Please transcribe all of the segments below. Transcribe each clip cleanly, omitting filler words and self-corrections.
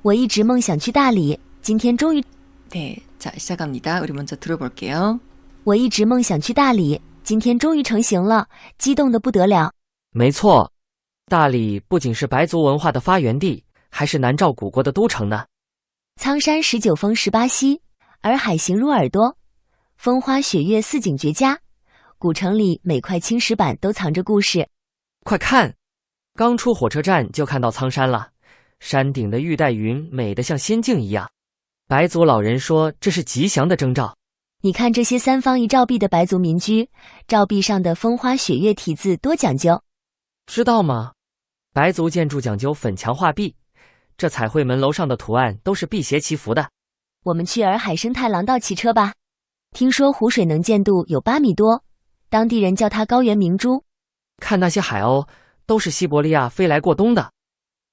我一直梦想去大理，今天终于 네, 자, 시작합니다. 우리 먼저 들어볼게요. 我一直梦想去大理，今天终于成型了，激动得不得了。没错，大理不仅是白族文化的发源地，还是南诏古国的都城呢。苍山19峰18溪，洱海形如耳朵，风花雪月四景绝佳。古城里每块青石板都藏着故事。快看，刚出火车站就看到苍山了，山顶的玉带云美得像仙境一样。白族老人说这是吉祥的征兆。你看这些3方1照壁的白族民居，照壁上的风花雪月题字多讲究。知道吗？白族建筑讲究粉墙画壁，这彩绘门楼上的图案都是辟邪祈福的。我们去洱海生态廊道骑车吧。听说湖水能见度有8米多，当地人叫它高原明珠。看那些海鸥，都是西伯利亚飞来过冬的。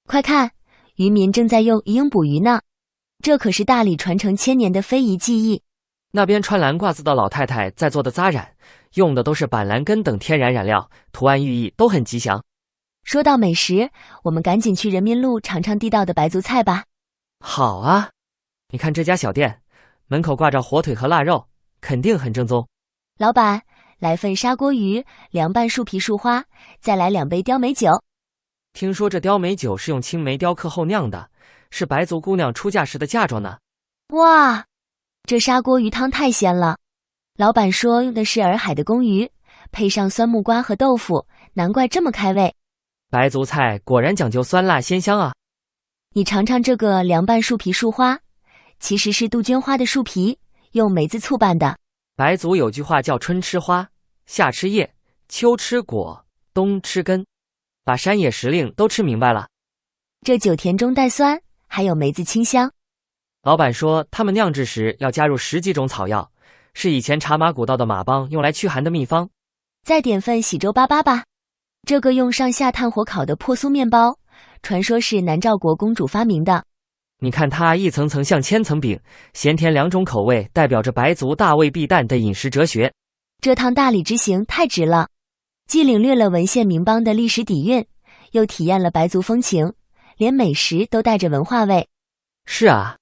快看，渔民正在用鱼鹰捕鱼呢，这可是大理传承1000年的非遗技艺。那边穿蓝褂子的老太太在做的扎染，用的都是板蓝根等天然染料，图案寓意都很吉祥。说到美食，我们赶紧去人民路尝尝地道的白族菜吧。好啊，你看这家小店，门口挂着火腿和腊肉，肯定很正宗。老板，来份砂锅鱼，凉拌树皮树花，再来2杯雕梅酒。听说这雕梅酒是用青梅雕刻后酿的，是白族姑娘出嫁时的嫁妆呢。哇，这砂锅鱼汤太鲜了。老板说用的是洱海的公鱼，配上酸木瓜和豆腐，难怪这么开胃。白族菜果然讲究酸辣鲜香啊。你尝尝这个凉拌树皮树花，其实是杜鹃花的树皮，用梅子醋拌的。白族有句话叫春吃花，夏吃叶，秋吃果，冬吃根，把山野时令都吃明白了。这酒甜中带酸，还有梅子清香。老板说他们酿制时要加入10几种草药，是以前茶马古道的马帮用来驱寒的秘方。再点份喜粥粑吧。这个用上下炭火烤的破酥面包，传说是南诏国公主发明的。你看它一层层像千层饼，咸甜2种口味，代表着白族大胃必淡的饮食哲学。这趟大理之行太值了，既领略了文献名邦的历史底蕴，又体验了白族风情，连美食都带着文化味。是啊，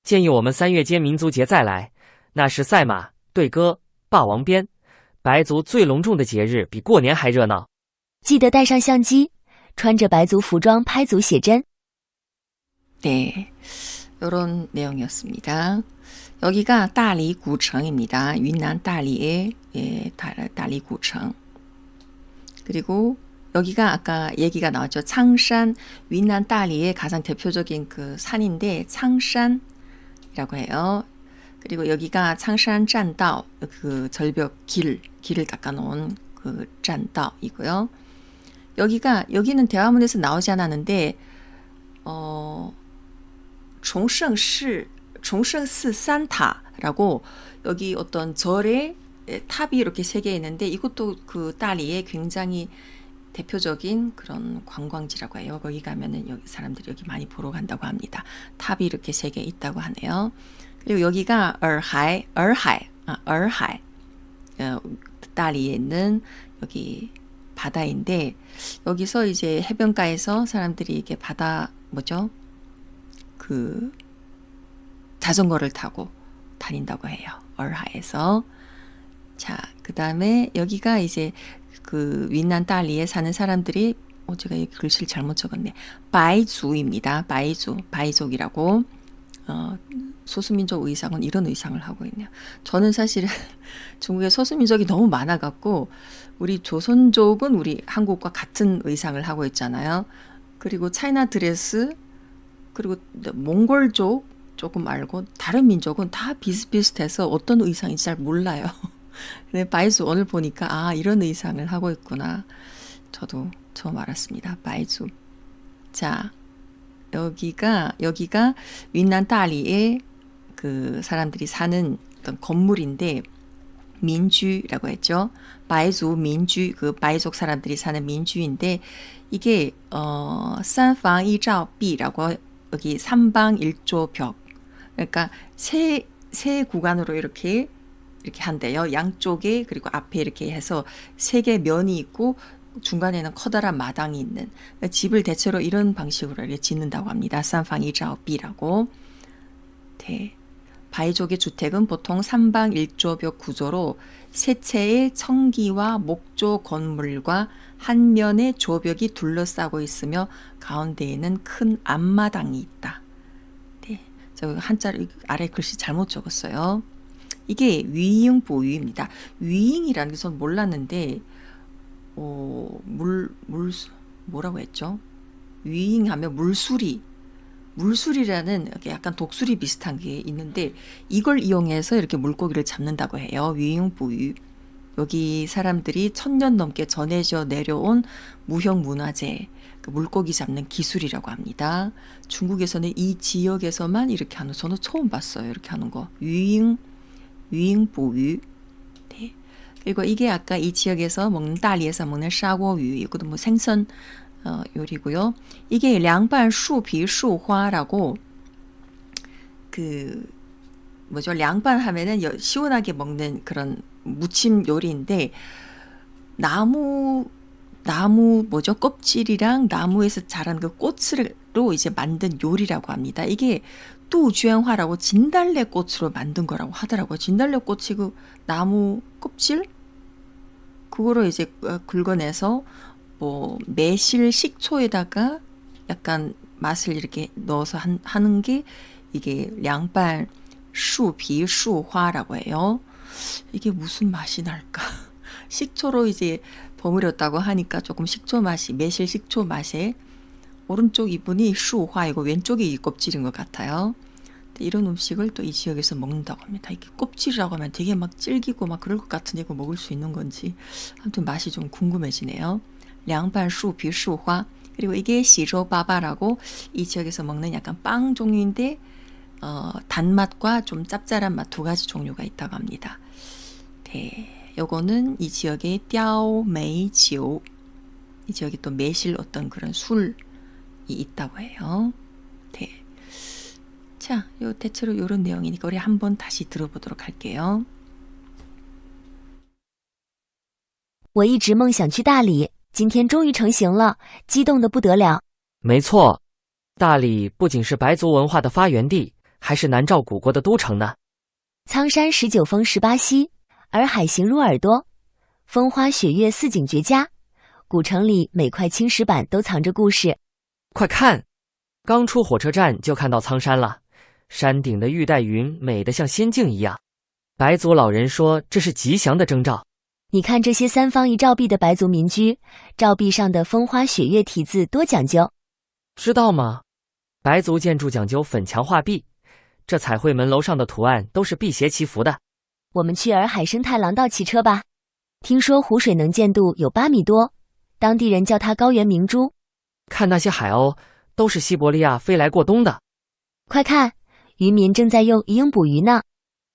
建议我们3月间民族节再来，那是赛马、对歌、霸王鞭，白族最隆重的节日，比过年还热闹。记得带上相机，穿着白族服装拍族写真。 네, 이런 내용이었습니다. 여기가 다리 구청입니다. 윈난 다리의 다리 구청. 그리고 여기가 아까 얘기가 나왔죠. 창산, 윈난 다리의 가장 대표적인 그 산인데 창산이라고 해요. 그리고 여기가 창산 짠다오, 그 절벽 길을 닦아놓은 그 짠다오이고요. 여기는 대화문에서 나오지 않았는데 종盛寺 산타라고 여기 어떤 절에 탑이 이렇게 3개 있는데 이것도 그 다리에 굉장히 대표적인 그런 관광지라고 해요. 거기 가면은 여기 사람들이 여기 많이 보러 간다고 합니다. 탑이 이렇게 3개 있다고 하네요. 그리고 여기가洱海, 다리에 있는 여기 바다인데 여기서 이제 해변가에서 사람들이 이게 바다 그 자전거를 타고 다닌다고 해요.洱海에서. 자, 그 다음에 여기가 이제 그 윈난 다리에 사는 사람들이 제가 이 글씨를 잘못 적었네. 바이族입니다. 바이족이라고. 소수민족 의상은 이런 의상을 하고 있네요. 저는 사실은 중국에 소수민족이 너무 많아갖고 우리 조선족은 우리 한국과 같은 의상을 하고 있잖아요. 그리고 차이나 드레스, 그리고 몽골족 조금 알고 다른 민족은 다 비슷비슷해서 어떤 의상인지 잘 몰라요. 근데 바이族오늘 보니까 이런 의상을 하고 있구나. 저도 처음 알았습니다. 바이族. 자, 여기가 윈난 다리에 그 사람들이 사는 어떤 건물인데 민주라고 했죠. 바이族민주, 그 바이족 사람들이 사는 민주인데 이게 3방 1照壁라고 여기 3방 1조 벽. 그러니까 세 구간으로 이렇게 한대요. 양쪽에 그리고 앞에 이렇게 해서 3개 면이 있고 중간에는 커다란 마당이 있는 집을 대체로 이런 방식으로 이렇게 짓는다고 합니다. 산방이자오비라고. 네. 바이족의 주택은 보통 3방 1조벽 구조로 세 채의 청기와 목조 건물과 한 면의 조벽이 둘러싸고 있으며 가운데에는 큰 앞마당이 있다. 네, 저 한자로 아래 글씨 잘못 적었어요. 이게 위잉보위입니다. 위잉이라는 것은 몰랐는데 뭐라고 했죠? 위잉하면 물수리라는 약간 독수리 비슷한 게 있는데 이걸 이용해서 이렇게 물고기를 잡는다고 해요. 위잉보위. 여기 사람들이 1000년 넘게 전해져 내려온 무형문화재, 그 물고기 잡는 기술이라고 합니다. 중국에서는 이 지역에서만 이렇게 하는, 저는 처음 봤어요. 이렇게 하는 거. 위잉보위. 네. 그리고 이게 아까 이 지역에서 먹는, 다리에서 먹는 샤고유, 이것도 뭐 생선 요리고요. 이게 량반 슈피 슈화라고, 그 뭐죠? 량반 하면은 시원하게 먹는 그런 무침 요리인데, 나무 뭐죠? 껍질이랑 나무에서 자란 그 꽃으로 이제 만든 요리라고 합니다. 이게 뚜주엔화라고 진달래 꽃으로 만든 거라고 하더라고요. 진달래 꽃이 그 나무 껍질 그거로 이제 긁어내서 뭐 매실 식초에다가 약간 맛을 이렇게 넣어서 하는 게 이게 량반 슈피 슈화라고 해요. 이게 무슨 맛이 날까? 식초로 이제 버무렸다고 하니까 조금 식초 맛이, 매실 식초 맛에, 오른쪽 이분이 슈화이고 왼쪽이 이 껍질인 것 같아요. 이런 음식을 또 이 지역에서 먹는다고 합니다. 이게 껍질이라고 하면 되게 막 질기고 막 그럴 것 같은데 이거 먹을 수 있는 건지 아무튼 맛이 좀 궁금해지네요. 량반 슈피 슈화. 그리고 이게 시조바바라고 이 지역에서 먹는 약간 빵 종류인데 단맛과 좀 짭짤한 맛 두 가지 종류가 있다고 합니다. 네, 요거는 이 지역의 띠아오메이지오, 이 지역에 또 매실 어떤 그런 술이 있다고 해요. 네. 자, 요 대체로 요런 내용이니까 우리 한번 다시 들어보도록 할게요. 我一直梦想去大理，今天终于成型了，激动得不得了。没错，大理不仅是白族文化的发源地，还是南诏古国的都城呢。苍山19峰18溪，洱海形如耳朵，风花雪月四景绝佳。古城里每块青石板都藏着故事。快看，刚出火车站就看到苍山了，山顶的玉带云美得像仙境一样。白族老人说这是吉祥的征兆。你看这些3方1照壁的白族民居，照壁上的风花雪月题字多讲究。知道吗？白族建筑讲究粉墙画壁，这彩绘门楼上的图案都是辟邪祈福的。我们去洱海生态廊道骑车吧。听说湖水能见度有8米多，当地人叫它高原明珠。看那些海鸥，都是西伯利亚飞来过冬的。快看，渔民正在用鱼鹰捕鱼呢，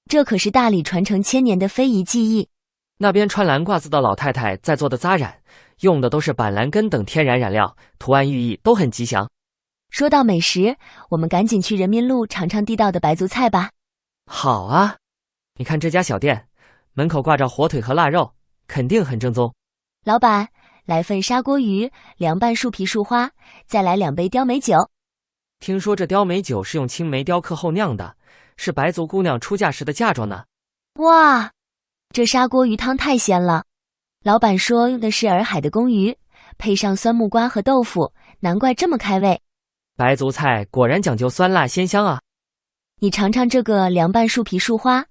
这可是大理传承1000年的非遗技艺。那边穿蓝褂子的老太太在做的扎染，用的都是板蓝根等天然染料，图案寓意都很吉祥。说到美食，我们赶紧去人民路尝尝地道的白族菜吧。好啊，你看这家小店，门口挂着火腿和腊肉，肯定很正宗。老板，来份砂锅鱼，凉拌树皮树花，再来2杯雕梅酒。听说这雕梅酒是用青梅雕刻后酿的，是白族姑娘出嫁时的嫁妆呢。哇，这砂锅鱼汤太鲜了。老板说用的是洱海的公鱼，配上酸木瓜和豆腐，难怪这么开胃。白族菜果然讲究酸辣鲜香啊。你尝尝这个凉拌树皮树花，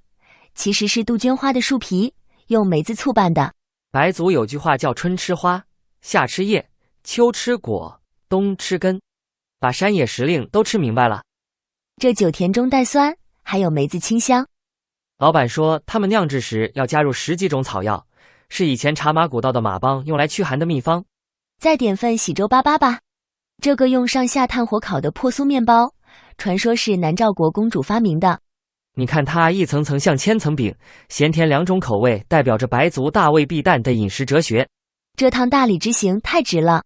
其实是杜鹃花的树皮，用梅子醋拌的。白族有句话叫春吃花，夏吃叶，秋吃果，冬吃根，把山野时令都吃明白了。这酒甜中带酸，还有梅子清香。老板说他们酿制时要加入10几种草药，是以前茶马古道的马帮用来驱寒的秘方。再点份喜粥粑粑吧。这个用上下炭火烤的破酥面包，传说是南诏国公主发明的。你看它一层层像千层饼，咸甜2种口味，代表着白族大胃必淡的饮食哲学。这趟大理之行太值了，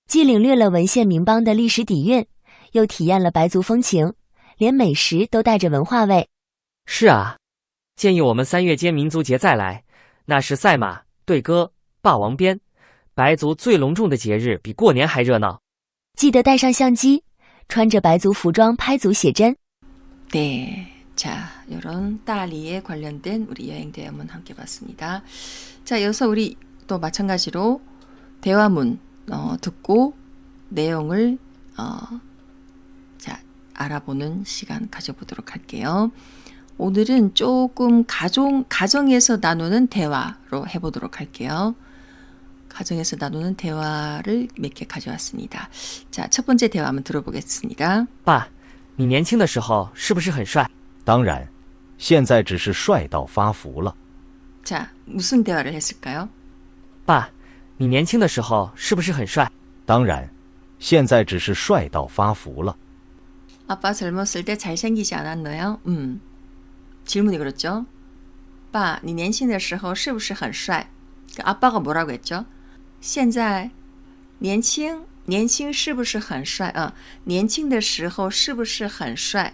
既领略了文献名邦的历史底蕴，又体验了白族风情，连美食都带着文化味。是啊，建议我们3月间民族节再来，那是赛马、对歌、霸王鞭，白族最隆重的节日比过年还热闹。记得带上相机，穿着白族服装拍族写真。 네, 자, 이런 딸이에 관련된 우리 여행 대화문 함께 봤습니다. 자, 이어서 우리 또 마찬가지로 대화문 듣고 내용을 자, 알아보는 시간 가져보도록 할게요. 오늘은 조금 가정에서 나누는 대화로 해보도록 할게요. 가정에서 나누는 대화를 몇 개 가져왔습니다. 자, 첫 번째 대화 한번 들어보겠습니다. 爸，你年轻的时候是不是很帅？当然，现在只是帅到发福了。 자, 무슨 대화를 했을까요? 爸，你年轻的时候是不是很帅？当然，现在只是帅到发福了。 아빠 젊었을 때 잘생기지 않았나요? 질문이 그렇죠. 爸,你年轻的时候是不是很帅? 아빠가 뭐라고 했죠? 现在年轻是不是很帅? 年轻的时候是不是很帅?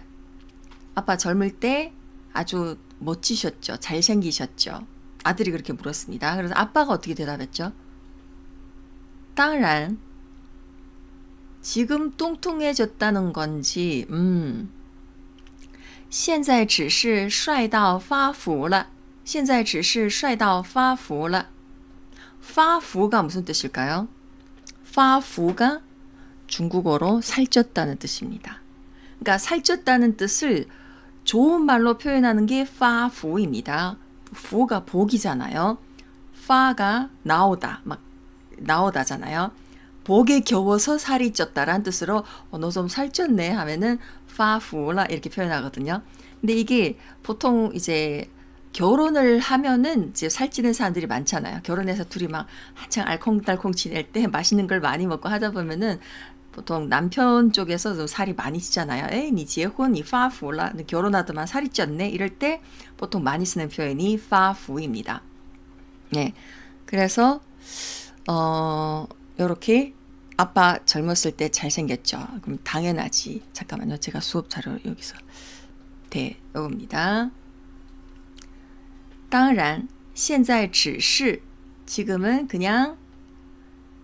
아빠 젊을 때 아주 멋지셨죠. 잘생기셨죠. 아들이 그렇게 물었습니다. 그래서 아빠가 어떻게 대답했죠? 当然 지금 뚱뚱해졌다는 건지 现在只是帅到发福了现在只是帅到发福了 发福가 무슨 뜻일까요? 发福가 중국어로 살쪘다는 뜻입니다. 그러니까 살쪘다는 뜻을 좋은 말로 표현하는 게 发福입니다. 福가 복이잖아요. 发가 나오다, 막 나오다잖아요. 복에 겨워서 살이 쪘다라는 뜻으로 너 좀 살쪘네 하면은 发福了 이렇게 표현하거든요. 근데 이게 보통 이제 결혼을 하면은 이제 살찌는 사람들이 많잖아요. 결혼해서 둘이 막 한창 알콩달콩 지낼 때 맛있는 걸 많이 먹고 하다 보면은 보통 남편 쪽에서도 살이 많이 찌잖아요. 에이, 니结婚, 니 发福了. 결혼하더만 살이 쪘네. 이럴 때 보통 많이 쓰는 표현이 发福입니다. 네. 그래서 요렇게 아빠 젊었을 때 잘생겼죠. 그럼 당연하지. 잠깐만요. 제가 수업 자료 여기서 대여봅니다. 当然现在只是 지금은 그냥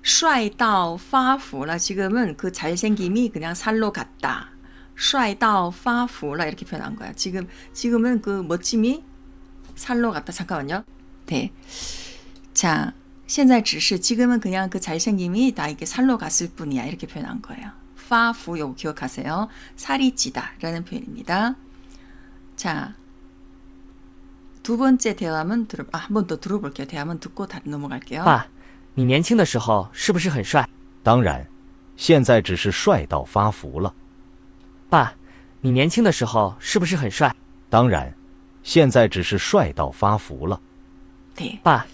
帅到发福了 지금은 그 잘생김이 그냥 살로 갔다. 帅到发福了 이렇게 표현한 거야. 지금은 그 멋짐이 살로 갔다. 잠깐만요. 네. 자, 现在只是 지금은 그냥 그 잘생김이 다 이게 살로 갔을 뿐이야. 이렇게 표현한 거예요. 发福 요거 기억하세요. 살이 찌다 라는 표현입니다. 자, 두 번째 대화문 한 번 더 들어볼게요. 대화문 듣고 다시 넘어갈게요. 爸，你年轻的时候是不是很帅？当然，现在只是帅到发福了。爸，你年轻的时候是不是很帅？当然，现在只是帅到发福了。 네. 爸，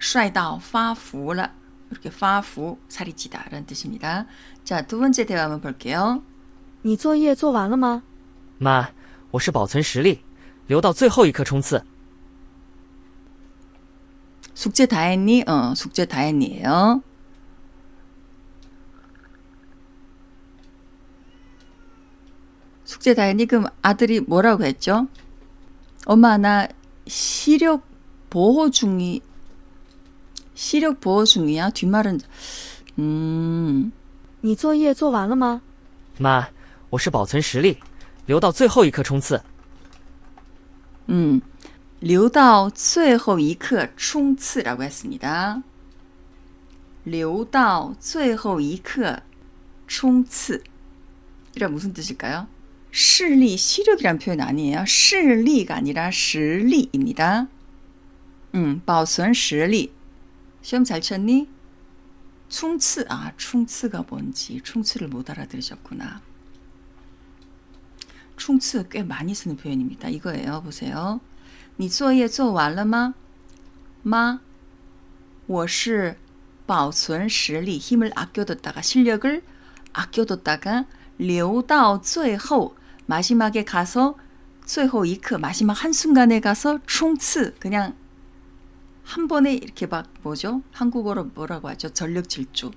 帅到发福了 이렇게 发福 살이 찌다 라는 뜻입니다. 자, 두 번째 대화 한번 볼게요. 你作业做完了吗？妈，我是保存实力，留到最后一刻冲刺。 숙제 다 했니? 숙제 다 했니에요. 숙제 다 했니? 그럼 아들이 뭐라고 했죠? 엄마 나 시력 보호 중이야. 뒷말은 你作业做完了吗？妈，我是保存实力，留到最后一刻冲刺。留到最后一刻冲刺라고 했습니다. 留到最后一刻冲刺 이란 무슨 뜻일까요? 시력, 시력이란 표현 아니에요. 시리가 아니라实力입니다. 保存实力 시험 잘 쳤니? 충치, 충치가 뭔지 충치를 못 알아들으셨구나. 충치 꽤 많이 쓰는 표현입니다. 이거예요. 보세요. 你作业做完了吗? 妈,我是保存实力 힘을 아껴뒀다가 실력을 아껴뒀다가 留到最后 마지막에 가서 最后一刻 마지막 한순간에 가서 冲刺 그냥 한 번에 이렇게 막 뭐죠? 한국어로 뭐라고 하죠? 전력 질주.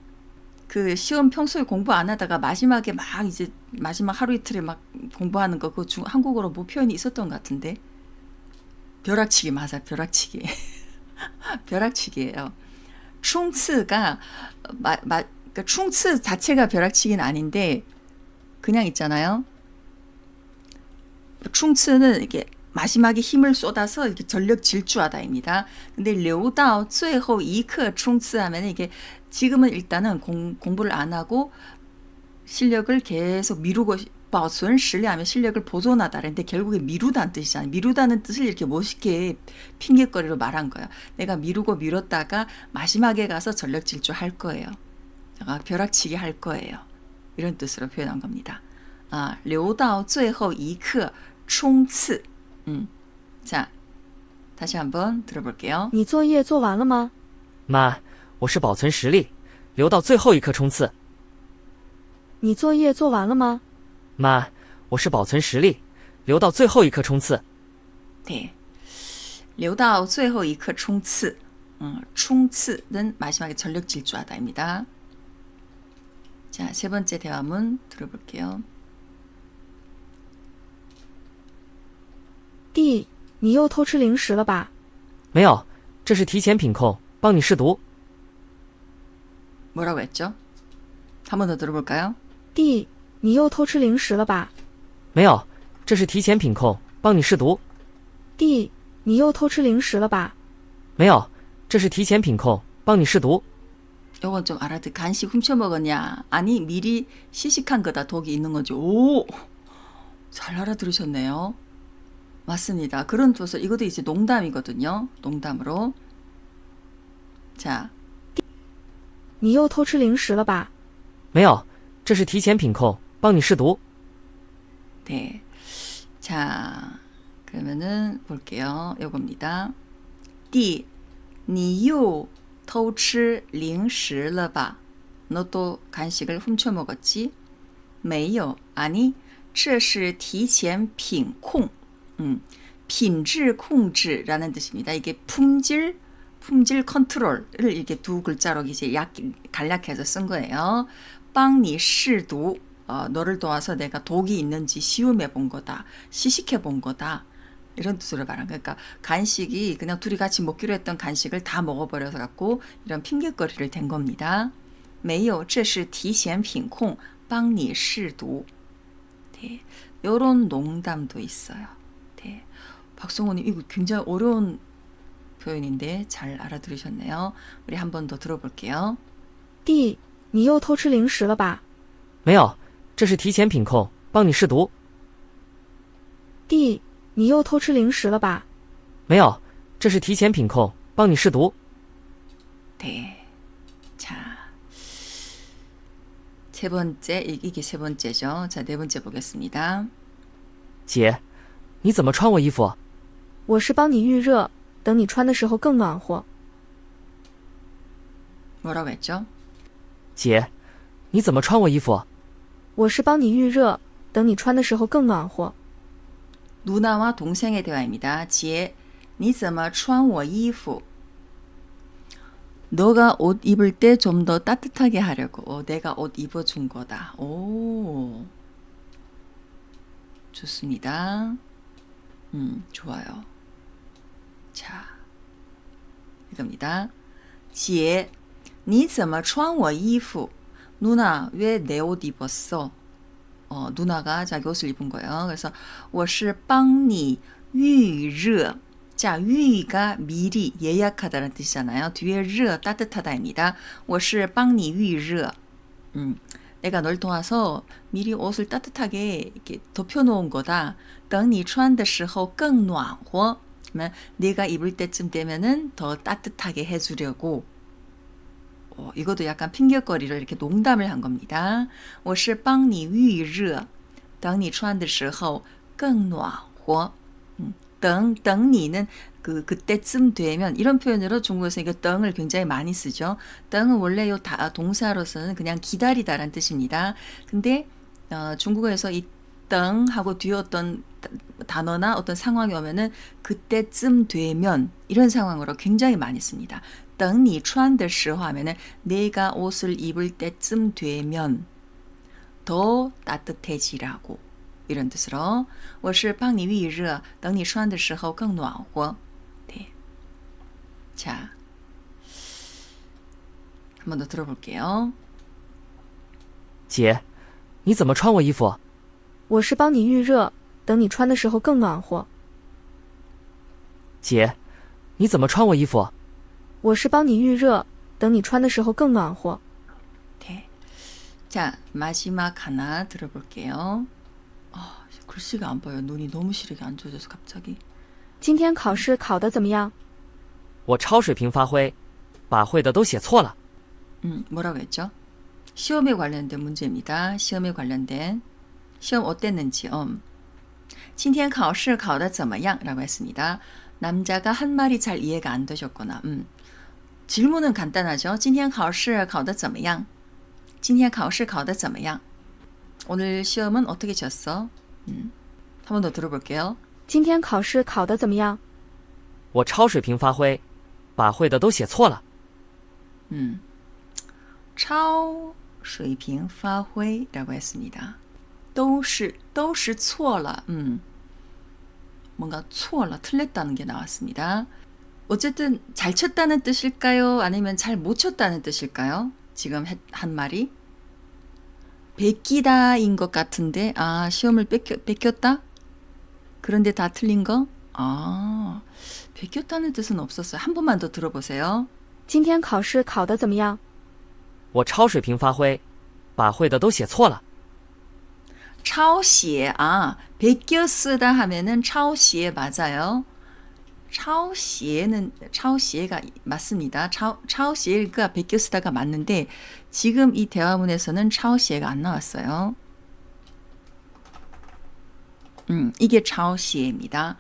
그 시험 평소에 공부 안 하다가 마지막에 막 이제 마지막 하루 이틀에 막 공부하는 거 그거 한국어로 뭐 표현이 있었던 것 같은데. 벼락치기 맞아. 벼락치기. 벼락치기예요. 충츠가 그러니까 충츠 자체가 벼락치기는 아닌데 그냥 있잖아요. 충츠는 이게 마지막에 힘을 쏟아서 이렇게 전력 질주하다입니다. 근데 留到最后一刻 충츠 하면 이게 지금은 일단은 공부를 안 하고 실력을 계속 미루고保存实力 하면 실력을 보존하다. 근데 결국에 미루다는 뜻이잖아요. 미루다는 뜻을 이렇게 멋있게 핑계거리로 말한 거예요. 내가 미루고 미뤘다가 마지막에 가서 전력 질주할 거예요. 벼락치기 할 거예요. 이런 뜻으로 표현한 겁니다. 留到最后一刻冲刺. 자, 다시 한번 들어볼게요. 你作业做完了吗？妈，我是保存实力，留到最后一刻冲刺。你作业做完了吗？妈，我是保存实力，留到最后一刻冲刺。 네, 留到最后一刻冲刺.冲刺는 마지막에 전력 질주하다입니다. 자, 세 번째 대화문 들어볼게요. 弟，你又偷吃零食了吧？没有，这是提前品控，帮你试毒。 뭐라고 했죠? 한 번 더 들어볼까요? 弟，你又偷吃零食了吧？没有，这是提前品控，帮你试毒。弟，你又偷吃零食了吧？没有，这是提前品控，帮你试毒。 요건 좀 알아듣. 간식 훔쳐 먹었냐? 아니, 미리 시식한 거다. 독이 있는 거죠. 오, 잘 알아들으셨네요. 맞습니다. 그런 뜻으로 이것도 이제 농담이거든요. 농담으로. 자, 你又偷吃零食了吧？没有，这是提前品控，帮你试毒。 네. 자, 그러면은 볼게요. 요겁니다. 弟，你又偷吃零食了吧? 너 또 간식을 훔쳐 먹었지? 没有, 아니, 这是提前品控.品质 控制라는 뜻입니다. 이게 품질 컨트롤을 이렇게 두 글자로 이제 간략해서 쓴 거예요. 帮你试毒, 너를 도와서 내가 독이 있는지 시험해 본 거다. 시식해 본 거다. 이런 뜻으로 말한 거예요. 그러니까 간식이 그냥 둘이 같이 먹기로 했던 간식을 다 먹어버려서 갖고 이런 핑계거리를 댄 겁니다. 没有，这是提前品控帮你试毒. 네, 이런 농담도 있어요. 네, 박성호님 이거 굉장히 어려운 표현인데 잘 알아들으셨네요. 우리 한 번 더 들어볼게요. 弟，你又偷吃零食了吧？没有，这是提前品控，帮你试毒。弟，你又偷吃零食了吧？没有，这是提前品控，帮你试毒。 네, 자, 세 번째 이게 세 번째죠. 자, 네 번째 보겠습니다. 姐，你怎么穿我衣服？我是帮你预热，等你穿的时候更暖和。 뭐라고 했죠? 姐，你怎么穿我衣服？我是帮你预热，等你穿的时候更暖和。 누나와 동생의 대화입니다. 姐，你怎么穿我衣服? 너가 옷 입을 때 좀 더 따뜻하게 하려고 내가 옷 입어준 거다. 오, 좋습니다. 좋아요. 자, 이겁니다. 姐，你怎么穿我衣服? 누나, 왜 내 옷 입었어? 누나가 자기 옷을 입은 거예요. 그래서 我是帮你预热. 자, 위가 미리 예약하다는 뜻이잖아요. 뒤에 热 따뜻하다입니다. 我是帮你预热. 내가 널 도와서 미리 옷을 따뜻하게 이렇게 덮여놓은 거다. 等你穿的时候更暖和. 그러면 내가 입을 때쯤 되면은 더 따뜻하게 해주려고. 이것도 약간 핑계거리로 이렇게 농담을 한 겁니다. 我是帮你预热等你穿的时候更暖和. 等你는 그때쯤 되면 이런 표현으로 중국에서 이거 땡을 굉장히 많이 쓰죠. 땡은 원래 요 동사로서는 그냥 기다리다라는 뜻입니다. 근데 중국어에서 이 땡하고 뒤에 어떤 단어나 어떤 상황이 오면은 그때쯤 되면 이런 상황으로 굉장히 많이 씁니다. 等你穿的时候 하면은 내가 옷을 입을 때쯤 되면 더 따뜻해지라고 이런 뜻으로 我是帮你预热等你穿的时候更暖和. 네. 자, 한 번 더 들어볼게요. 姐，你怎么穿我衣服？我是帮你预热，等你穿的时候更暖和。姐，你怎么穿我衣服？我是帮你预热，等你穿的时候更暖和。 네. 자, 마지막 하나 들어볼게요. 아, 글씨가 안 보여. 눈이 너무 시력이 안 좋아져서 갑자기. 今天考试考得怎么样？我超水平发挥，把会的都写错了。 뭐라고 했죠? 시험에 관련된 문제입니다. 시험에 관련된 시험 어땠는지. 今天考试考得怎么样? 라고 했습니다. 남자가 한 말이 잘 이해가 안 되셨구나. 질문은 간단하죠. 今天考试考得怎么样?今天考试考得怎么样? 오늘 시험은 어떻게 쳤어? 한 번 더 들어볼게요. 今天考试考得怎么样？我超水平发挥，把会的都写错了。 超水平发挥라고 했습니다. 都是错了. 뭔가 错了, 틀렸다는 게 나왔습니다. 어쨌든 잘 쳤다는 뜻일까요? 아니면 잘 못 쳤다는 뜻일까요? 지금 한 말이 베끼다인 것 같은데 시험을 뺏겼다? 그런데 다 틀린 거? 베꼈다는 뜻은 없었어요. 한 번만 더 들어보세요. 今天考试考得怎么样？我超水平发挥，把会的都写错了。 抄写, 베껴 쓰다 하면은抄写 맞아요. 抄写가 맞습니다. 抄写가 베껴 쓰다가 맞는데 지금 이 대화문에서는 抄写가 안 나왔어요. 이게 抄写입니다.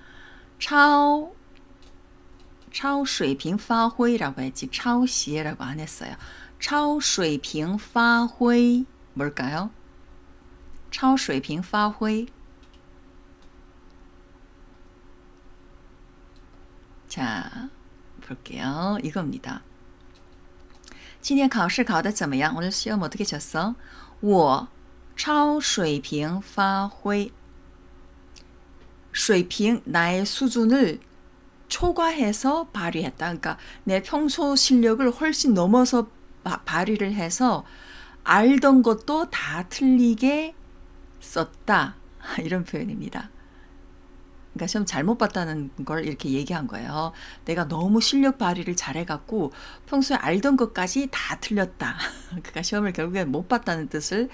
超水平发挥라고 했지 抄写라고 안 했어요. 超水平发挥 뭘까요? 超水平发挥 자, 볼게요. 이겁니다. 今天考试考得怎么样? 오늘 시험 어떻게 쳤어? 我超水平发挥 水平, 나의 수준을 초과해서 발휘했다. 그러니까 내 평소 실력을 훨씬 넘어서 발휘를 해서 알던 것도 다 틀리게 썼다. 이런 표현입니다. 그러니까 시험 잘못 봤다는 걸 이렇게 얘기한 거예요. 내가 너무 실력 발휘를 잘해갖고 평소에 알던 것까지 다 틀렸다. 그러니까 시험을 결국엔 못 봤다는 뜻을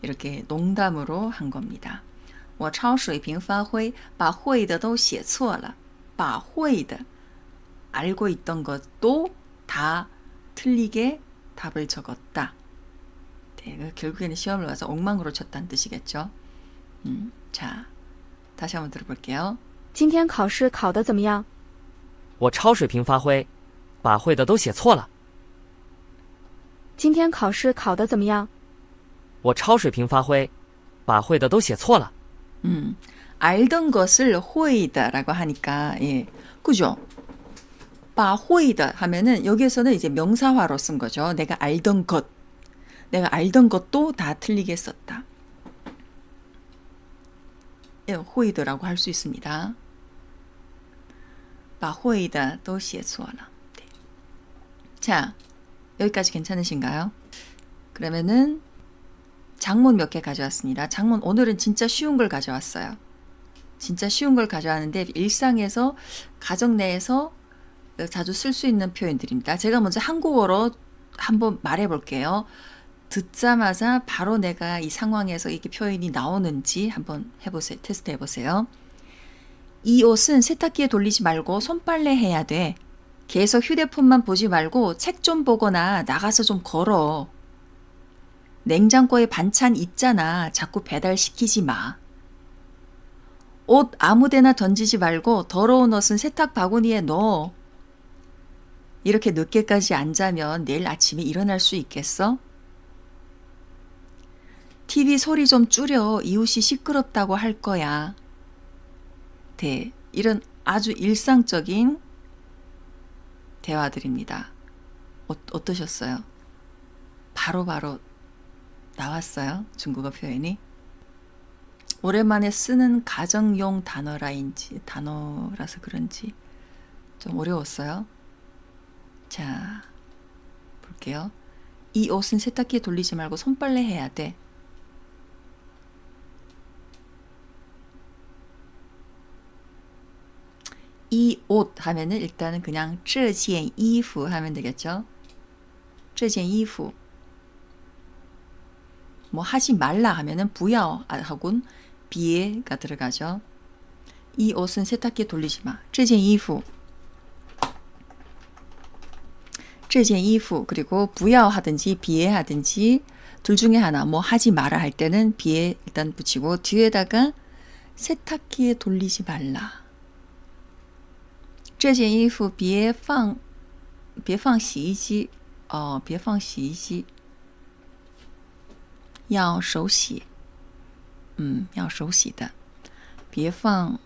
이렇게 농담으로 한 겁니다. 我超水平发挥把会的都写错了把会的 알고 있던 것도 다 틀리게 답을 적었다. 네, 결국에는 시험을 와서 엉망으로 쳤다는 뜻이겠죠. 자, 다시 한번 들어볼게요. 今天考试考得怎么样？我超水平发挥，把会的都写错了。今天考试考得怎么样？我超水平发挥，把会的都写错了。 알던 것을 호이다라고 하니까 예, 그죠? 바 호이다 하면은 여기에서는 이제 명사화로 쓴 거죠. 내가 알던 것도 다 틀리게 썼다. 예, 호이드라고 할 수 있습니다. 바 호이다 또 시에수어라. 네. 자, 여기까지 괜찮으신가요? 그러면은 장문 몇 개 가져왔습니다. 장문 오늘은 진짜 쉬운 걸 가져왔어요. 진짜 쉬운 걸 가져왔는데 일상에서 가정 내에서 자주 쓸 수 있는 표현들입니다. 제가 먼저 한국어로 한번 말해 볼게요. 듣자마자 바로 내가 이 상황에서 이게 표현이 나오는지 한번 해보세요. 테스트 해보세요. 이 옷은 세탁기에 돌리지 말고 손빨래 해야 돼. 계속 휴대폰만 보지 말고 책 좀 보거나 나가서 좀 걸어. 냉장고에 반찬 있잖아. 자꾸 배달시키지 마. 옷 아무데나 던지지 말고 더러운 옷은 세탁 바구니에 넣어. 이렇게 늦게까지 안 자면 내일 아침에 일어날 수 있겠어? TV 소리 좀 줄여. 이웃이 시끄럽다고 할 거야. 네, 이런 아주 일상적인 대화들입니다. 어떠셨어요? 바로바로 나왔어요. 중국어 표현이. 오랜만에 쓰는 가정용 단어라서 그런지 좀 어려웠어요. 자, 볼게요. 이 옷은 세탁기에 돌리지 말고 손빨래 해야 돼. 이 옷 하면은 일단은 그냥 这件衣服 하면 되겠죠. 这件衣服 뭐 하지 말라 하면은 不要 하고는 别가 들어가죠. 이 옷은 세탁기에 돌리지 마. 这件衣服这件衣服 그리고 不要 하든지 别 하든지 둘 중에 하나 뭐 하지 마라 할 때는 别 일단 붙이고 뒤에다가 세탁기에 돌리지 말라. 这件衣服别放洗衣机别放洗衣机要手洗要手洗的别放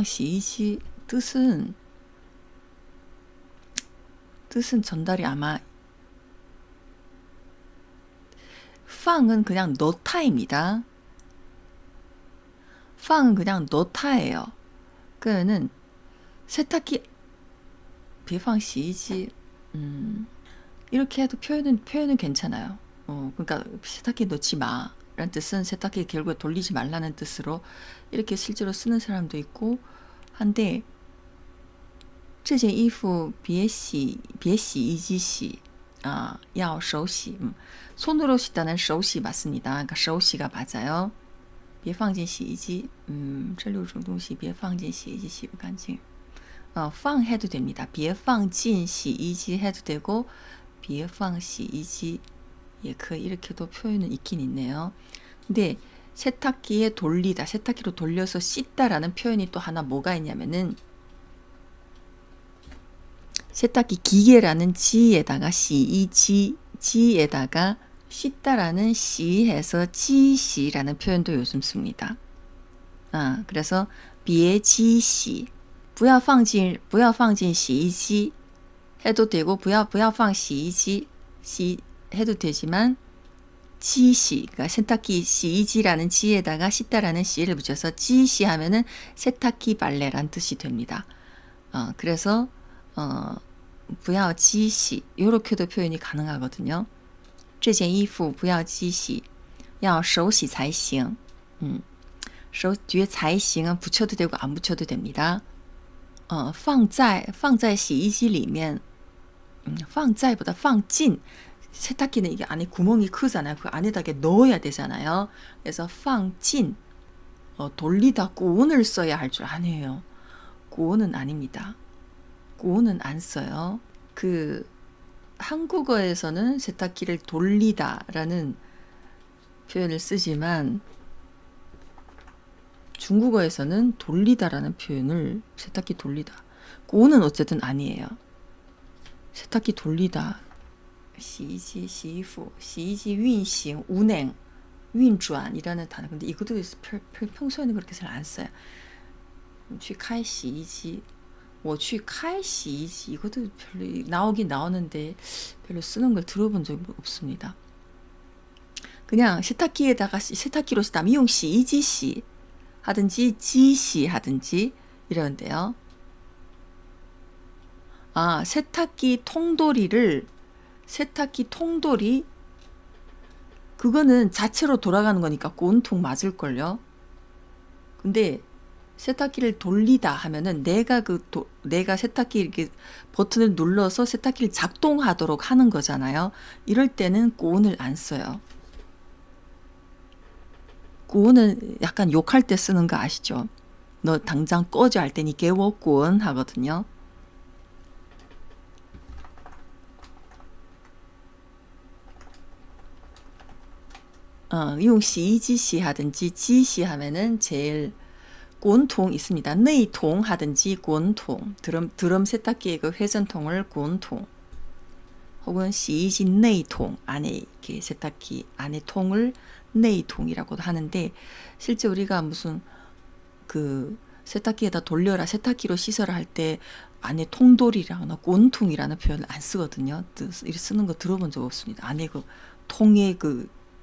洗衣机 뜻은 전달이 아마 放은 그냥 넣다입니다. 放은 그냥 넣다예요. 그러면은 세탁기 别放洗衣机 이렇게 해도 표현은 괜찮아요. 그러니까 세탁기에 넣지 마 라는 뜻은 세탁기에 결국에 돌리지 말라는 뜻으로 이렇게 실제로 쓰는 사람도 있고 한데 这件衣服别洗衣机洗要手洗 손으로 씻다는 手洗 맞습니다. 그러니까 手洗가 맞아요. 别放进洗衣机这6种东西别放进洗衣机洗不干净 放 해도 됩니다. 别放进洗衣机 해도 되고 别放洗衣机 예, 이렇게도 표현은 있긴 있네요. 근데 세탁기에 돌리다, 세탁기로 돌려서 씻다라는 표현이 또 하나 뭐가 있냐면은 세탁기 기계라는 지에다가 지에다가 씻다라는 시해서 지시라는 표현도 요즘 씁니다. 그래서 别机洗 不要放进洗衣机 해도 되고 不要放洗衣机 해도 되지만 지시, 그러니까 세탁기 시이지라는 지에다가 씻다라는 시를 붙여서 지시 하면은 세탁기 빨래란 뜻이 됩니다. 그래서 不要机洗 이렇게도 표현이 가능하거든요. 这件衣服不要机洗要手洗才行 뒤에 才行은 붙여도 되고 안 붙여도 됩니다. 放在洗衣机里面 放在보다 放进 세탁기는 이게 안에 구멍이 크잖아요. 그 안에다가 넣어야 되잖아요. 그래서 放进 돌리다 꾸온을 써야 할 줄 아니에요. 꾸온은 아닙니다. 꾸온은 안 써요. 한국어에서는 세탁기를 돌리다라는 표현을 쓰지만 중국어에서는 돌리다라는 표현을 세탁기 돌리다. 꾸온은 어쨌든 아니에요. 세탁기 돌리다. 洗衣机洗衣服洗衣机运行운행运转이라는 단어 근데 이것도 평소에는 그렇게 잘 안 써요. 去开洗衣机我去开洗衣机 이것도 별로 나오긴 나오는데 별로 쓰는 걸 들어본 적이 없습니다. 그냥 세탁기로 쓰다用洗衣机洗 하든지 지시 하든지 이러는데요. 세탁기 통돌이 그거는 자체로 돌아가는 거니까 온통 맞을걸요. 근데 세탁기를 돌리다 하면은 내가 세탁기 이렇게 버튼을 눌러서 세탁기를 작동하도록 하는 거잖아요. 이럴 때는 고온을 안 써요. 고온은 약간 욕할 때 쓰는 거 아시죠? 너 당장 꺼져 할 때니 개워 고온 하거든요. 용洗衣机洗 하든지 지시 하면은 제일 곤통 있습니다. 내통 하든지 곤통 드럼 세탁기의 그 회전통을 곤통 혹은 洗衣机 내통 안에 이렇게 세탁기 안에 통을 내통이라고도 하는데 실제 우리가 무슨 세탁기에다 돌려라 세탁기로 씻어라 할 때 안에 통돌이라거나 곤통이라는 표현을 안 쓰거든요. 이렇게 쓰는 거 들어본 적 없습니다. 안에 그 통의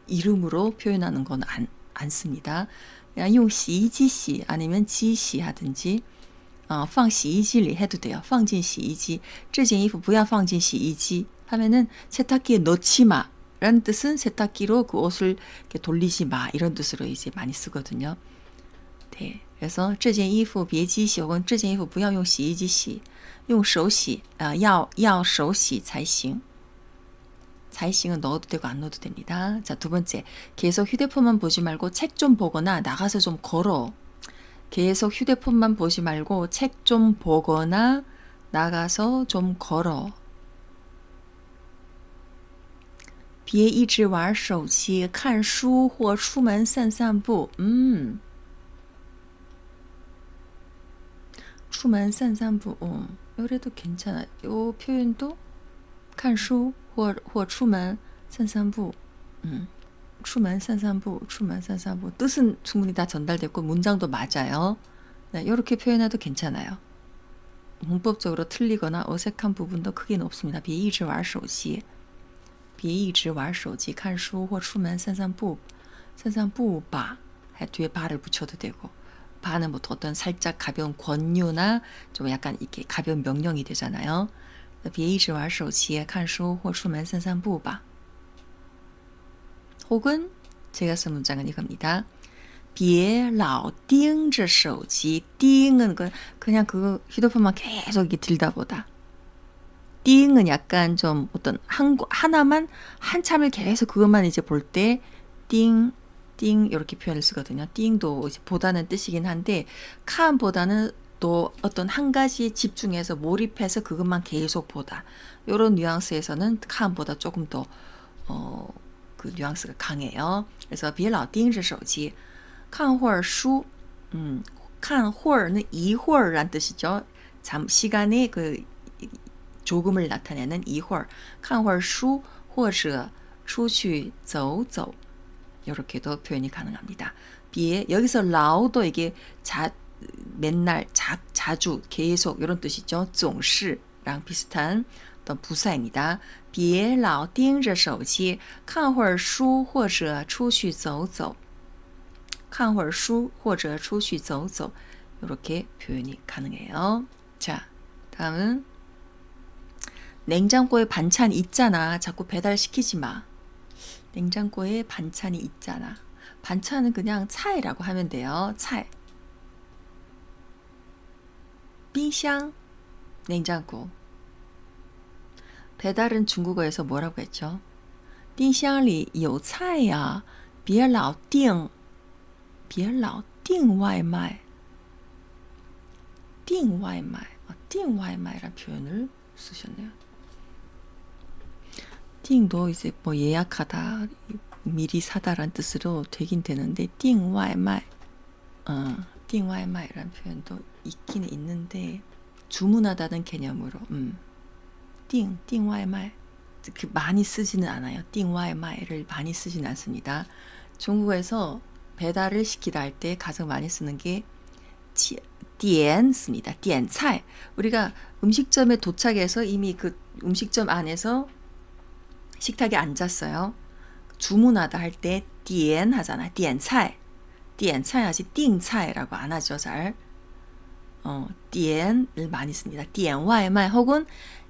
이름으로 표현하는 건 안 씁니다. 그냥 用洗衣机洗 아니면 지시 하든지 放洗衣机里 해도 돼요. 放进洗衣机这件衣服不要放进洗衣机 하면은 세탁기에 넣지 마 라는 뜻은 세탁기로 그 옷을 이렇게 돌리지 마 이런 뜻으로 이제 많이 쓰거든요. 네, 그래서 这件衣服别机洗혹은 这件衣服不要用洗衣机洗用手洗要手洗才行 자이싱은 넣어도 되고 안 넣어도 됩니다. 자, 두 번째. 계속 휴대폰만 보지 말고 책 좀 보거나 나가서 좀 걸어. 계속 휴대폰만 보지 말고 책 좀 보거나 나가서 좀 걸어. 别一直玩手机看书或出门散散步 出门散散步 이래도 괜찮아요. 이 표현도 看书或出门散散步 出门散散步 뜻은 충분히 다 전달됐고 문장도 맞아요. 네, 이렇게 표현해도 괜찮아요. 문법적으로 틀리거나 어색한 부분도 크게는 없습니다. 别一直玩手机别一直玩手机看书或出门散散步散散步吧 뒤에 바를 붙여도 되고 바는 뭐 어떤 살짝 가벼운 권유나 좀 약간 이렇게 가벼운 명령이 되잖아요. 别一直玩手机看书或出门散散步吧 혹은 제가 쓴 문장은 이겁니다. 别老盯着手机 띵은 그냥 그 휴대폰만 계속 이렇게 들다보다 띵은 약간 좀 어떤 하나만 한참을 계속 그것만 이제 볼 때 띵 이렇게 표현을 쓰거든요. 띵도 이제 보다는 뜻이긴 한데 칸보다는 또 어떤 한 가지에 집중해서 몰입해서 그것만 계속 보다. 이런 뉘앙스에서는 칸보다 조금 더 그 뉘앙스가 강해요. 그래서 别老盯着手机看会儿书 看会儿는一会儿란 뜻이죠. 시간의 그 조금을 나타내는 一会儿看会儿书或者出去走走 이렇게도 표현이 가능합니다. 비에 여기서 라오도 이게 맨날 자주 계속 이런 뜻이죠. 总是랑 비슷한 어떤 부사입니다. 别老盯着手机看会儿书或者出去走走看会儿书或者出去走走 이렇게 표현이 가능해요. 자, 다음은 냉장고에 반찬 있잖아. 자꾸 배달시키지 마. 냉장고에 반찬이 있잖아. 반찬은 그냥 차이라고 하면 돼요. 차이. 冰箱 냉장고. 배달은 중국어에서 뭐라고 했죠? 冰箱里有菜呀别老订外卖订外卖라는 표현을 쓰셨네요. 띵도 이제 뭐 예약하다, 미리 사다라는 뜻으로 되긴 되는데 띵外卖띵外卖라는 표현도 있기는 있는데 주문하다는 개념으로 띵外卖 많이 쓰지는 않아요. 띵外卖를 많이 쓰지는 않습니다. 중국에서 배달을 시키다 할 때 가장 많이 쓰는 게 点 씁니다. 点菜 우리가 음식점에 도착해서 이미 그 음식점 안에서 식탁에 앉았어요. 주문하다 할 때 点 하잖아. 点菜 하지 订菜라고 안 하죠. 잘 点을 많이 씁니다. 点外卖 혹은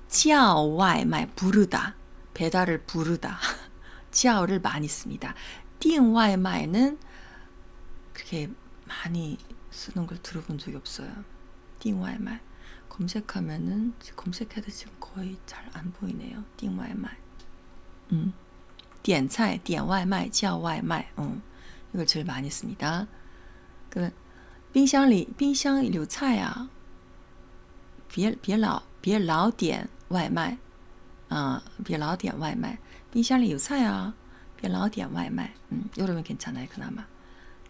叫外卖 부르다. 배달을 부르다. 叫를 많이 씁니다. 订外卖는 그렇게 많이 쓰는 걸 들어본 적이 없어요. 订外卖 검색하면은 검색해도 지금 거의 잘 안 보이네요. 订外卖 点菜点外卖叫外卖 이걸 제일 많이 씁니다. 그 冰箱里有菜啊别老点外卖别老点外卖冰箱里有菜啊别老点外卖 이러면 괜찮아요. 그나마.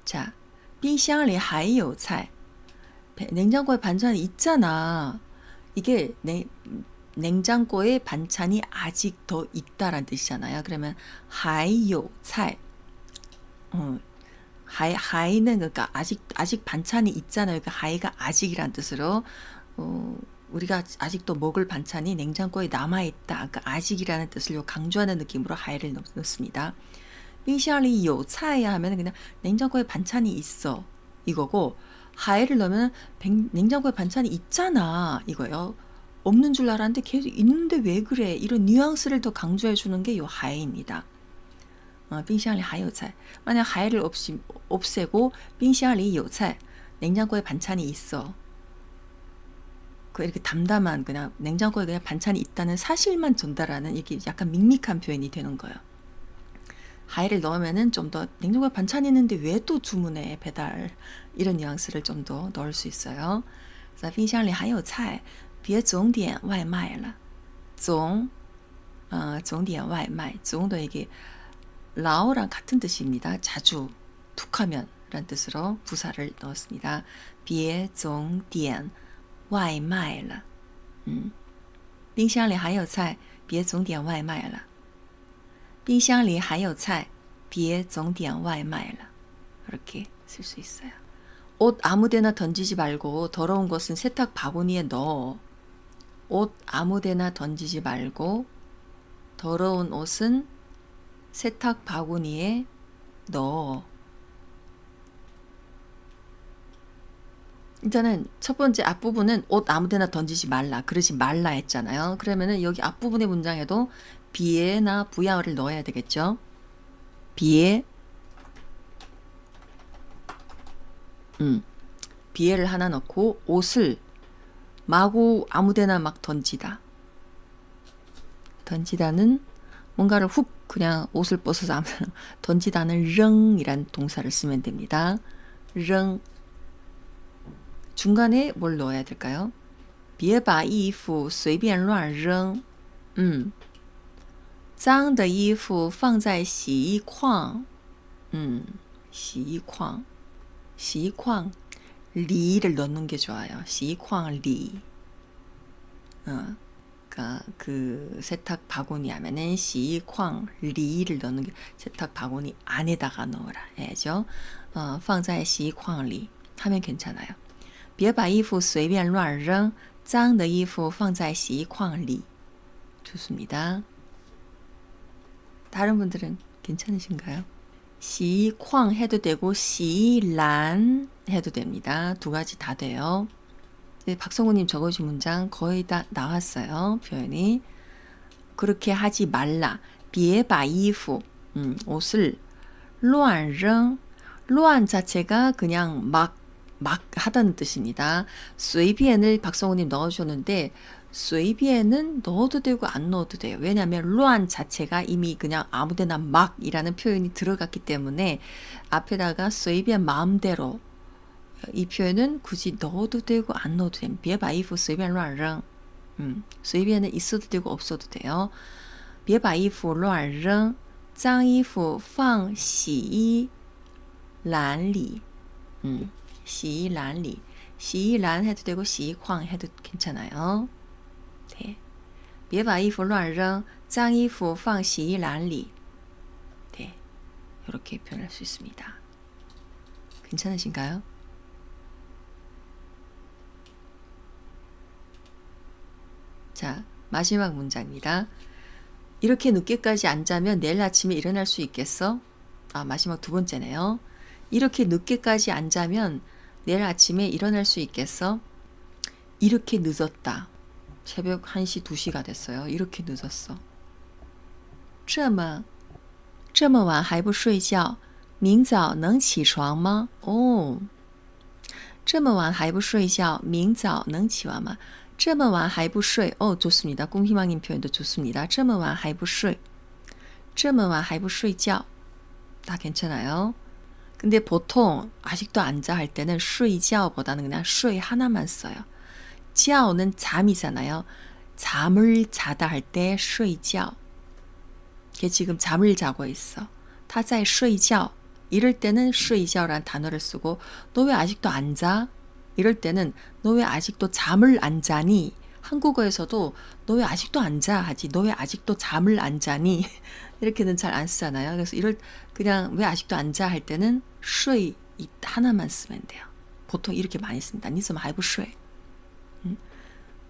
자, 冰箱里还有菜 냉장고에 반찬이 있잖아. 이게 냉장고에 반찬이 아직 더 있다라는 뜻이잖아요. 그러면 还有菜 하이는 그러니까 아직 반찬이 있잖아요. 그러니까 하이가 아직이란 뜻으로 우리가 아직도 먹을 반찬이 냉장고에 남아 있다. 그러니까 아직이라는 뜻을 강조하는 느낌으로 하이를 넣습니다. 冰箱里有菜 하면은 그냥 냉장고에 반찬이 있어 이거고 하이를 넣으면 냉장고에 반찬이 있잖아 이거요. 없는 줄 알았는데 계속 있는데 왜 그래? 이런 뉘앙스를 더 강조해 주는 게 요 하에입니다. 빙샹리 하요菜. 만약 하에를 없애고 빙샹리 요菜. 냉장고에 반찬이 있어. 그 이렇게 담담한 그냥 냉장고에 그냥 반찬이 있다는 사실만 전달하는 이렇게 약간 밍밍한 표현이 되는 거예요. 하에를 넣으면은 좀 더 냉장고에 반찬이 있는데 왜 또 주문해 배달 이런 뉘앙스를 좀 더 넣을 수 있어요. 그래서 冰箱里还有菜别总点外卖了总总点外卖总도 이게 라오랑 같은 뜻입니다. 자주 툭하면 라는 뜻으로 부사를 넣었습니다. 别总点外卖了冰箱里还有菜别总点外卖了冰箱里还有菜别总点外卖了 이렇게 쓸 수 있어요. 옷 아무데나 던지지 말고 더러운 것은 세탁 바구니에 넣어. 옷 아무데나 던지지 말고 더러운 옷은 세탁 바구니에 넣어. 일단은 첫 번째 앞부분은 옷 아무데나 던지지 말라. 그러지 말라 했잖아요. 그러면은 여기 앞부분의 문장에도 비에나 부야어를 넣어야 되겠죠. 비에 비에를 하나 넣고 옷을 마구 아무데나 막 던지다. 던지다는 뭔가를 훅 그냥 옷을 벗어서 아무데나 던지다는 렁이란 동사를 쓰면 됩니다. 렁 중간에 뭘 넣어야 될까요? 别把衣服随便乱扔脏的衣服放在洗衣筐洗衣筐洗衣筐 리를 넣는 게 좋아요. 洗衣筐里 그러니까 그 세탁 바구니 하면은 洗衣筐 리를 넣는 게 세탁 바구니 안에다가 넣어라 해야죠. 放在洗衣筐里 하면 괜찮아요. 别把衣服随便乱扔脏的衣服放在洗衣筐里 좋습니다. 다른 분들은 괜찮으신가요? 洗衣筐 해도 되고 洗衣篮 해도 됩니다. 두 가지 다 돼요. 네, 박성우님 적어주신 문장 거의 다 나왔어요. 표현이 그렇게 하지 말라. 别把衣服 옷을 乱扔 乱 자체가 그냥 막 하다는 뜻입니다. 随便을 박성우님 넣어주셨는데 随便은 넣어도 되고 안 넣어도 돼요. 왜냐하면 乱 자체가 이미 그냥 아무데나 막이라는 표현이 들어갔기 때문에 앞에다가 随便 마음대로 이 표현은 굳이 넣어도 되고 안 넣어도 됩니다. 别把衣服随便乱扔 随便은 있어도 되고 없어도 돼요. 别把衣服乱扔脏衣服放洗衣篮里洗衣篮里洗衣篮 해도 되고 洗衣筐 해도 괜찮아요. 네. 别把衣服乱扔脏衣服放洗衣篮里 네. 이렇게 표현할 수 있습니다. 괜찮으신가요? 자, 마지막 문장입니다. 이렇게 늦게까지 안 자면 내일 아침에 일어날 수 있겠어? 마지막 두 번째네요. 이렇게 늦게까지 안 자면 내일 아침에 일어날 수 있겠어? 이렇게 늦었다. 새벽 1시, 2시가 됐어요. 이렇게 늦었어. 这么晚还不睡觉明早能起床吗? 오. 这么晚还不睡觉明早能起床吗?这么晚还不睡. 좋습니다. 꿈희망님 표현도 좋습니다. 这么晚还不睡. 这么晚还不睡觉. 다 괜찮아요. 근데 보통 아직도 안 자 할 때는 睡觉보다는 그냥 睡 하나만 써요. 觉는 잠이잖아요. 잠을 자다 할 때 睡觉. 걔 지금 잠을 자고 있어. 他在睡觉. 이럴 때는 睡觉라는 단어를 쓰고 너 왜 아직도 안 자? 이럴 때는 너 왜 아직도 잠을 안 자니? 한국어에서도 너 왜 아직도 안 자? 하지. 너 왜 아직도 잠을 안 자니? 이렇게는 잘 안 쓰잖아요. 그래서 그냥 왜 아직도 안 자 할 때는 睡 하나만 쓰면 돼요. 보통 이렇게 많이 씁니다. 你怎么还不睡?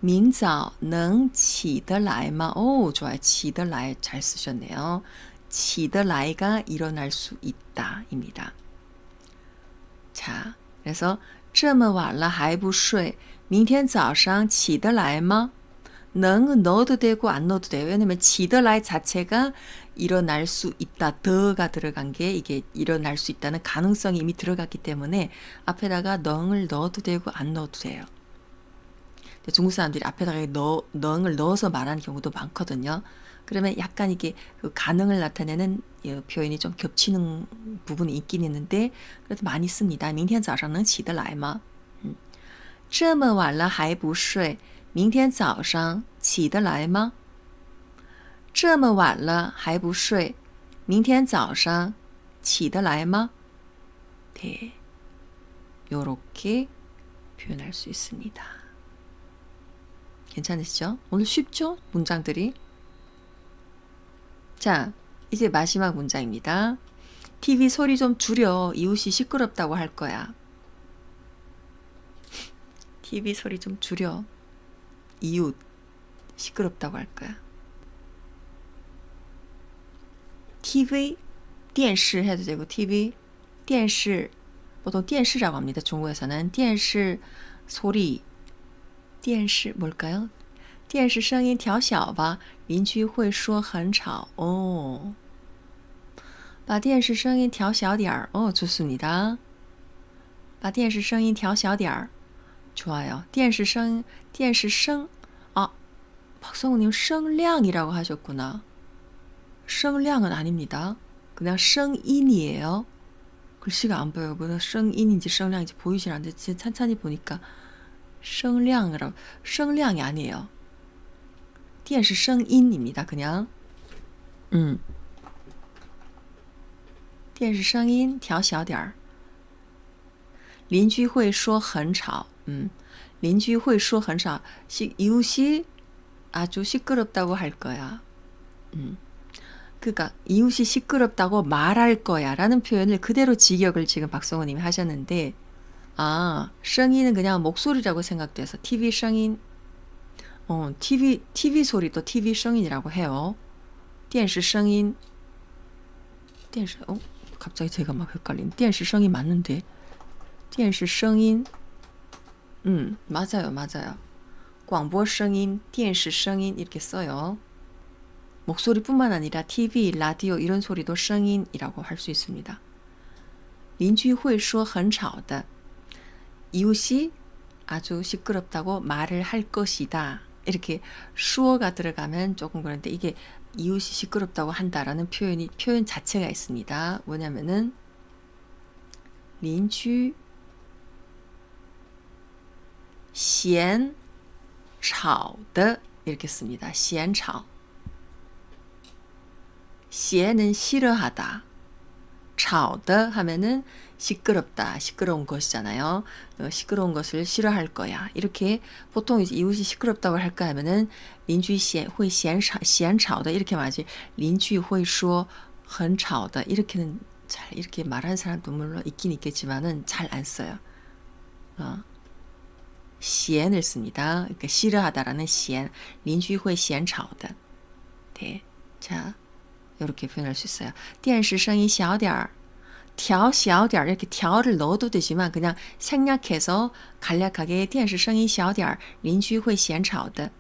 明早能起得来吗? 오, 좋아요. 起得来 잘 쓰셨네요. 起得来가 일어날 수 있다 입니다. 자, 그래서 这么晚了还不睡明天早上起得来吗? 능은 넣어도 되고 안 넣어도 돼요. 왜냐면 지더라이 자체가 일어날 수 있다. 더가 들어간 게 이게 일어날 수 있다는 가능성이 이미 들어갔기 때문에 앞에다가 능을 넣어도 되고 안 넣어도 돼요. 중국 사람들이 앞에다가 능을 넣어서 말하는 경우도 많거든요. 그러면 약간 이게 그 가능을 나타내는 표현이 좀 겹치는 부분이 있긴 있는데 그래도 많이 씁니다. 明天早上能起得来吗?这么晚了还不睡明天早上起得来吗?这么晚了还不睡明天早上起得来吗? 네, 요렇게 표현할 수 있습니다. 괜찮으시죠? 오늘 쉽죠? 문장들이. 자, 이제 마지막 문장입니다. TV 소리 좀 줄여. 이웃이 시끄럽다고 할 거야. TV 소리 좀 줄여. 이웃 시끄럽다고 할 거야. TV 电视 해도 되고 TV 电视 보통 电视라고 합니다. 중국에서는 电视 소리 电视 뭘까요? 电视声音调小吧邻居会说很吵 把电视声音调小点儿 좋습니다. 把电视声音调小点儿 좋아요. 电视声 박성우님声量이라고 하셨구나.声量은 아닙니다. 그냥声音이에요. 글씨가 안 보여요. 뭐가声音인지声量인지 보이질 않는데 진짜 찬찬히 보니까 声量이라고 声量이 아니에요. 电视声音입니다. 그냥 电视声音调小点儿邻居会说很吵邻居会说很吵 이웃이 아주 시끄럽다고 할 거야. 그러니까 이웃이 시끄럽다고 말할 거야 라는 표현을 그대로 직역을 지금 박성호님이 하셨는데声音은 그냥 목소리라고 생각돼서 TV 声音 TV 소리도 TV 声音이라고 해요. 电视声音 갑자기 제가 막 헷갈린 电视声音 맞는데 电视声音 맞아요. 广播声音 电视声音 이렇게 써요. 목소리뿐만 아니라 TV, 라디오 이런 소리도 声音이라고 할 수 있습니다. 邻居会说很吵的 이웃이 아주 시끄럽다고 말을 할 것이다. 이렇게 수어가 들어가면 조금 그런데 이게 이웃이 시끄럽다고 한다라는 표현 자체가 있습니다. 뭐냐면은 邻居嫌吵的 이렇게 씁니다. 嫌吵 嫌은 싫어하다. 吵的 하면은 시끄럽다. 시끄러운 것이잖아요. 시끄러운 것을 싫어할 거야. 이렇게 보통 이제 이웃이 시끄럽다고 할까 하면은 邻居会嫌吵的 이렇게 말하지. 邻居会说很吵的 이렇게는 잘 이렇게 말하는 사람도 물론 있긴 있겠지만은 잘 안 써요. 嫌을 씁니다. 그러니까 싫어하다라는 嫌. 邻居会嫌吵的. 네. 자, 이렇게 표현할 수 있어요. 电视声音小点儿调小点儿 이렇게调를 넣어도 되지만 그냥 생략해서 간략하게 电视声音小点儿邻居会嫌吵的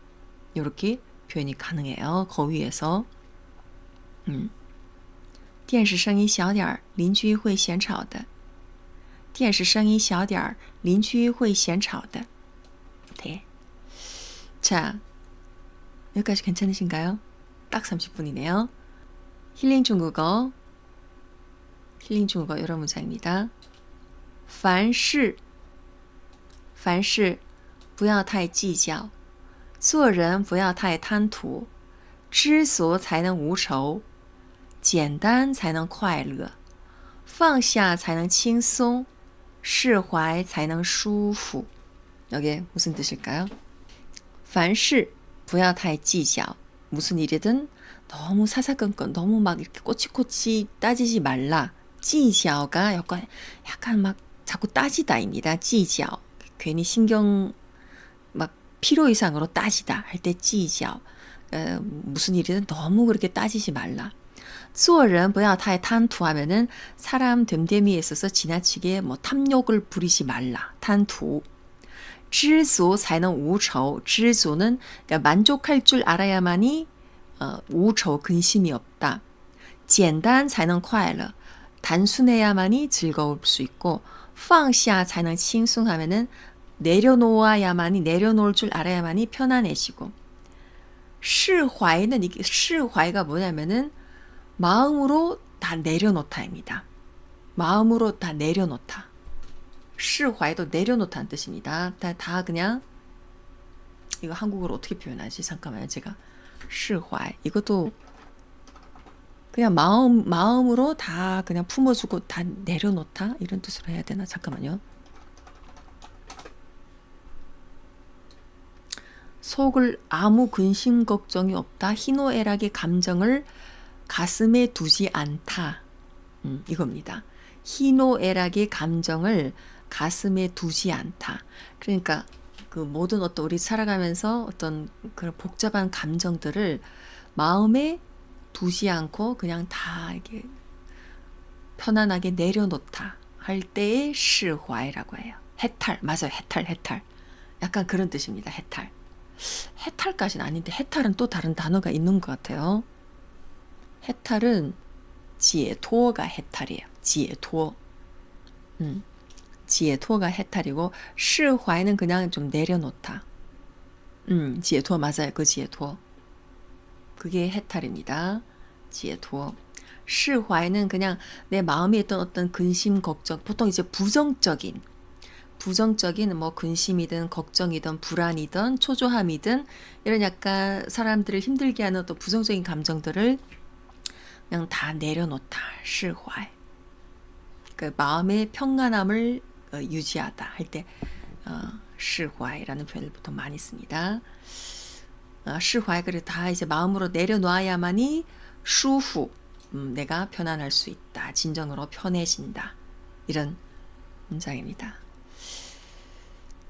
이렇게 표현이 가능해요. 거위에서 电视声音小点儿邻居会嫌吵的电视声音小点儿邻居会嫌吵的 네. 자, 여기까지 괜찮으신가요? 딱 30분이네요. 힐링 중국어 여러 문장입니다. 凡事不要太计较做人不要太贪图知足才能无愁简单才能快乐放下才能轻松释怀才能舒服 여기에 무슨 뜻일까요? 凡事不要太计较 무슨 일이든 너무 사사건건 너무 막 이렇게 꼬치꼬치 따지지 말라. 计较가 약간 막 자꾸 따지다입니다. 计较 괜히 신경 막 필요 이상으로 따지다 할 때 计较 무슨 일이든 너무 그렇게 따지지 말라. 做人不要太贪图 하면은 사람 됨됨이에 있어서 지나치게 뭐 탐욕을 부리지 말라. 贪图知足才能无愁. 知足는 그러니까 만족할 줄 알아야만이 无愁 근심이 없다. 简单才能快乐. 단순해야만이 즐거울 수 있고 放下才能轻松 하면은 내려놓아야만이 내려놓을 줄 알아야만이 편안해지고 释怀는 이게 释怀가 뭐냐면은 마음으로 다 내려놓다입니다. 마음으로 다 내려놓다. 释怀도 내려놓다는 뜻입니다. 다 그냥 이거 한국어로 어떻게 표현하지? 잠깐만요. 제가 释怀 이것도 그냥 마음으로 다 그냥 품어주고 다 내려놓다 이런 뜻으로 해야 되나? 잠깐만요. 속을 아무 근심 걱정이 없다. 희노애락의 감정을 가슴에 두지 않다. 이겁니다. 희노애락의 감정을 가슴에 두지 않다. 그러니까 그 모든 어떤 우리 살아가면서 어떤 그런 복잡한 감정들을 마음에 두지 않고 그냥 다 이렇게 편안하게 내려놓다 할 때의 释怀라고 해요. 해탈, 맞아요. 해탈. 약간 그런 뜻입니다. 해탈. 해탈까지는 아닌데 해탈은 또 다른 단어가 있는 것 같아요. 해탈은 解脱가 해탈이에요. 解脱. 解脱가 해탈이고 释怀는 그냥 좀 내려놓다. 解脱 맞아요. 그 解脱. 그게 해탈입니다. 解脱. 释怀는 그냥 내 마음에 있던 어떤 근심, 걱정, 보통 이제 부정적인 뭐 근심이든 걱정이든 불안이든 초조함이든 이런 약간 사람들을 힘들게 하는 어떤 부정적인 감정들을 그냥 다 내려놓다. 释怀. 그 마음의 평안함을 유지하다 할 때 释怀라는 표현을 보통 많이 씁니다. 释怀 그래 다 이제 마음으로 내려놓아야만이 舒服 내가 편안할 수 있다. 진정으로 편해진다. 이런 문장입니다.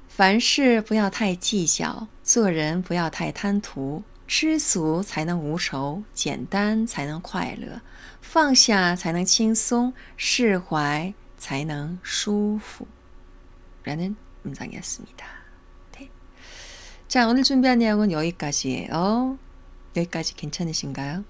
凡事不要太计较，做人不要太贪图，知足才能无愁，简单才能快乐，放下才能轻松，释怀才能舒服. 라는 문장이었습니다. 네. 자, 오늘 준비한 내용은 여기까지예요. 여기까지 괜찮으신가요?